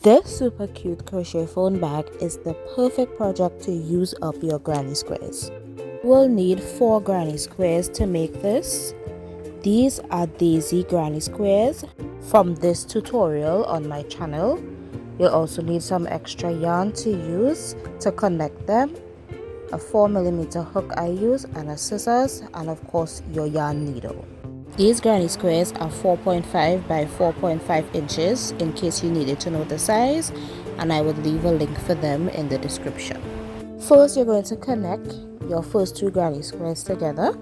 This super cute crochet phone bag is the perfect project to use up your granny squares. You will need 4 granny squares to make this. These are daisy granny squares from this tutorial on my channel. You'll also need some extra yarn to use to connect them, a 4mm hook I use, and a scissors, and of course your yarn needle. These granny squares are 4.5 by 4.5 inches in case you needed to know the size, and I would leave a link for them in the description. First, you're going to connect your first 2 granny squares together,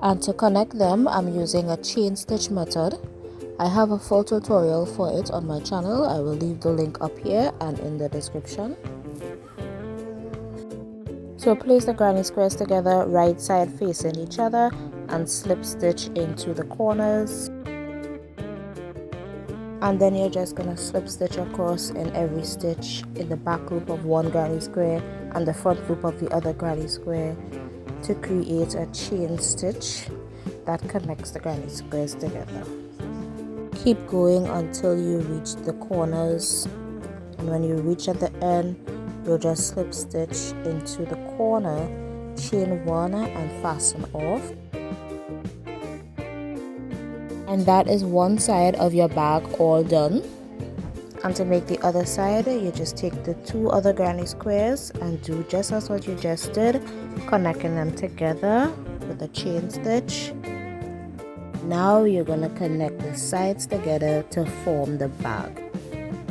and to connect them I'm using a chain stitch method. I have a full tutorial for it on my channel. I will leave the link up here and in the description. So place the granny squares together, right side facing each other, and slip stitch into the corners. And then you're just going to slip stitch across in every stitch in the back loop of one granny square and the front loop of the other granny square to create a chain stitch that connects the granny squares together. Keep going until you reach the corners, and when you reach at the end, you'll just slip stitch into the corner, chain 1 and fasten off. And that is one side of your bag all done. And to make the other side, you just take the 2 other granny squares and do just as what you just did, connecting them together with a chain stitch. Now you're going to connect the sides together to form the bag.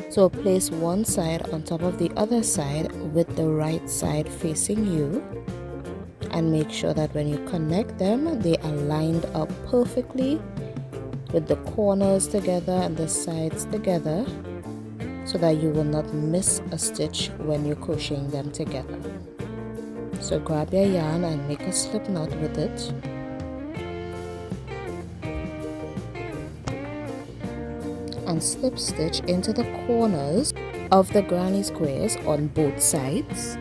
So place one side on top of the other side with the right side facing you, and make sure that when you connect them they are lined up perfectly with the corners together and the sides together, so that you will not miss a stitch when you're crocheting them together. So grab your yarn and make a slip knot with it. And slip stitch into the corners of the granny squares on both sides.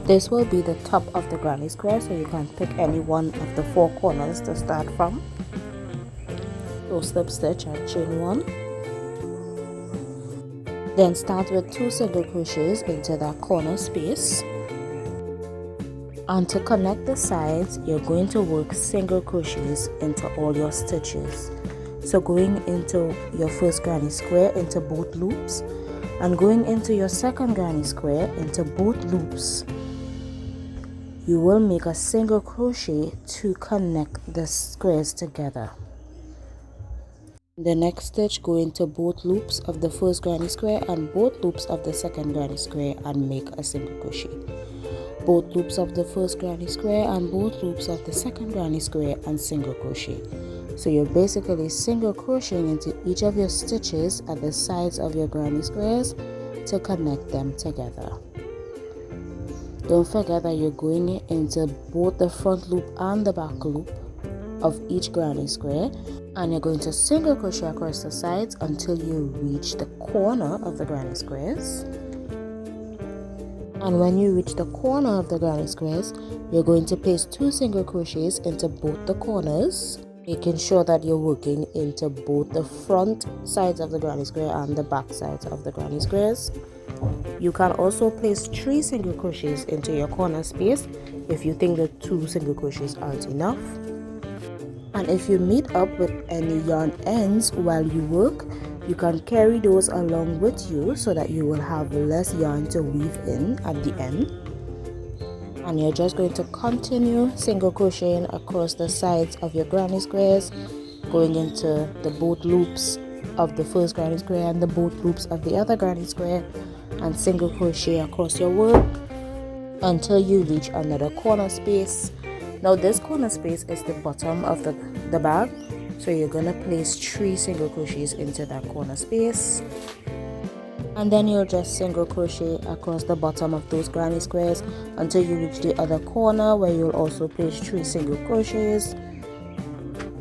This will be the top of the granny square, so you can pick any one of the 4 corners to start from. So slip stitch and chain 1. Then start with 2 single crochets into that corner space. And to connect the sides, you're going to work single crochets into all your stitches. So going into your first granny square into both loops, and going into your second granny square into both loops, you will make a single crochet to connect the squares together. The next stitch, go into both loops of the first granny square and both loops of the second granny square and make a single crochet. Both loops of the first granny square and both loops of the second granny square and single crochet. So you're basically single crocheting into each of your stitches at the sides of your granny squares to connect them together. Don't forget that you're going into both the front loop and the back loop of each granny square, and you're going to single crochet across the sides until you reach the corner of the granny squares. And when you reach the corner of the granny squares, you're going to place 2 single crochets into both the corners, making sure that you're working into both the front sides of the granny square and the back sides of the granny squares. You can also place 3 single crochets into your corner space if you think the 2 single crochets aren't enough. And if you meet up with any yarn ends while you work, you can carry those along with you so that you will have less yarn to weave in at the end. And you're just going to continue single crocheting across the sides of your granny squares, going into the both loops of the first granny square and the both loops of the other granny square, and single crochet across your work until you reach another corner space. Now this corner space is the bottom of the bag, so you're going to place 3 single crochets into that corner space. And then you'll just single crochet across the bottom of those granny squares until you reach the other corner, where you'll also place 3 single crochets.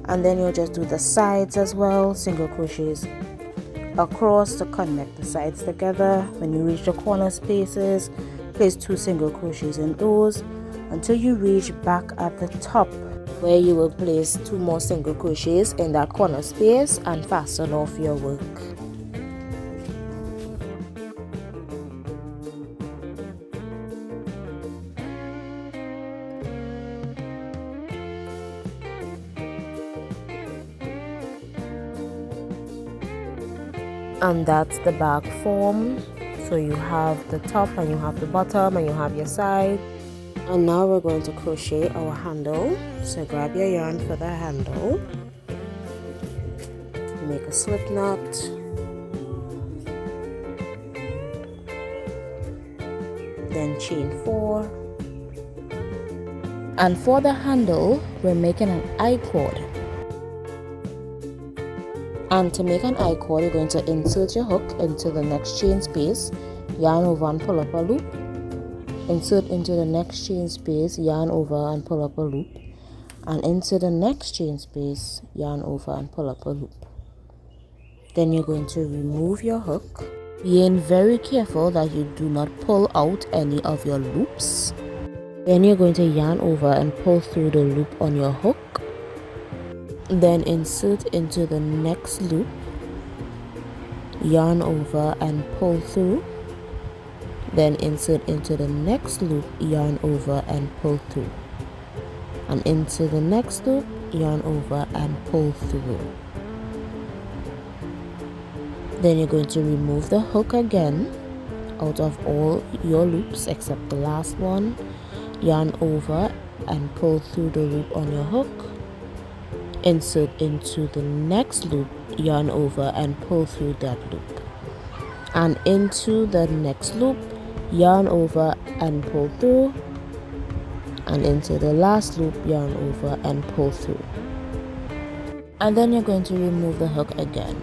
And then you'll just do the sides as well, single crochets across to connect the sides together. When you reach the corner spaces, place 2 single crochets in those until you reach back at the top, where you will place 2 more single crochets in that corner space and fasten off your work. And that's the bag form. So you have the top and you have the bottom and you have your side. And now we're going to crochet our handle. So grab your yarn for the handle, make a slip knot, then chain 4. And for the handle, we're making an I-cord. And to make an I-cord, you're going to insert your hook into the next chain space, yarn over and pull up a loop. Insert into the next chain space, yarn over and pull up a loop. And into the next chain space, yarn over and pull up a loop. Then you're going to remove your hook, being very careful that you do not pull out any of your loops. Then you're going to yarn over and pull through the loop on your hook. Then insert into the next loop, yarn over and pull through. Then insert into the next loop, yarn over and pull through. And into the next loop, yarn over and pull through. Then you're going to remove the hook again out of all your loops except the last one. Yarn over and pull through the loop on your hook. Insert into the next loop, yarn over and pull through that loop. And into the next loop, yarn over and pull through. And into the last loop, yarn over and pull through. And then you're going to remove the hook again,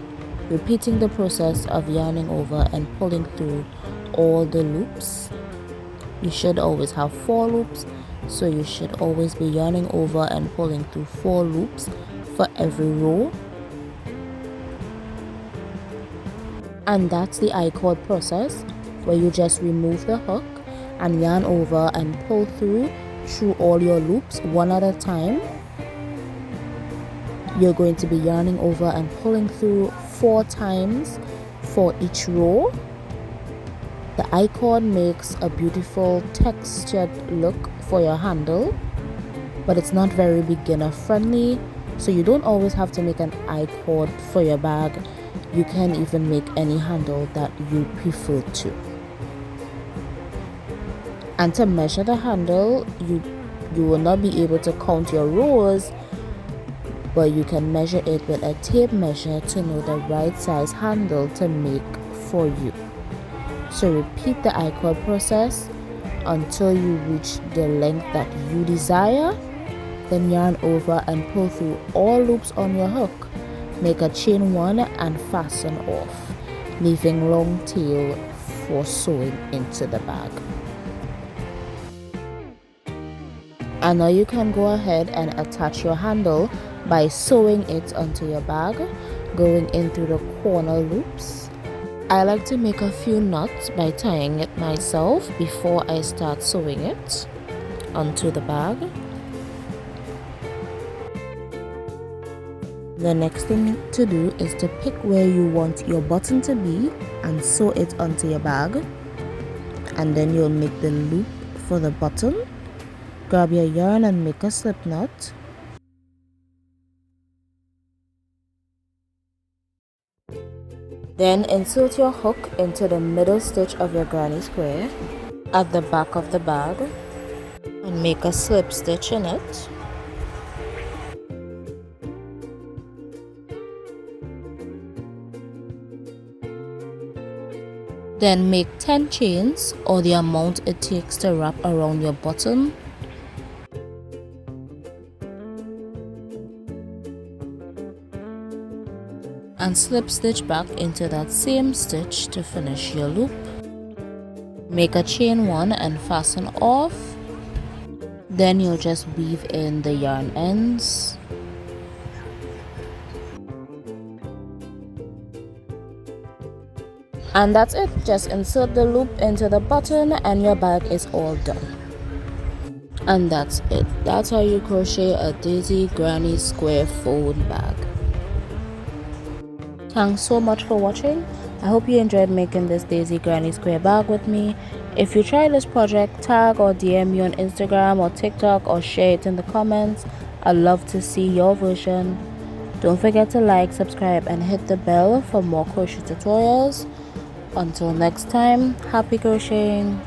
repeating the process of yarning over and pulling through all the loops. You should always have 4 loops, so you should always be yarning over and pulling through 4 loops for every row. And that's the I-cord process, where you just remove the hook and yarn over and pull through all your loops one at a time. You're going to be yarning over and pulling through 4 times for each row. The I-cord makes a beautiful textured look for your handle, but it's not very beginner friendly, so you don't always have to make an I-cord for your bag. You can even make any handle that you prefer to. And to measure the handle, you will not be able to count your rows, but you can measure it with a tape measure to know the right size handle to make for you. So repeat the I-cord process until you reach the length that you desire. Then yarn over and pull through all loops on your hook. Make a chain 1 and fasten off, leaving long tail for sewing into the bag. And now you can go ahead and attach your handle by sewing it onto your bag, going in through the corner loops. I like to make a few knots by tying it myself before I start sewing it onto the bag. The next thing to do is to pick where you want your button to be and sew it onto your bag. And then you'll make the loop for the button. Grab your yarn and make a slip knot. Then insert your hook into the middle stitch of your granny square at the back of the bag and make a slip stitch in it. Then make 10 chains, or the amount it takes to wrap around your button. And slip stitch back into that same stitch to finish your loop. Make a chain 1 and fasten off. Then you'll just weave in the yarn ends. And that's it. Just insert the loop into the button and your bag is all done. And that's it. That's how you crochet a daisy granny square fold bag. Thanks so much for watching. I hope you enjoyed making this daisy granny square bag with me. If you try this project, tag or DM me on Instagram or TikTok or share it in the comments. I'd love to see your version. Don't forget to like, subscribe and hit the bell for more crochet tutorials. Until next time, happy crocheting!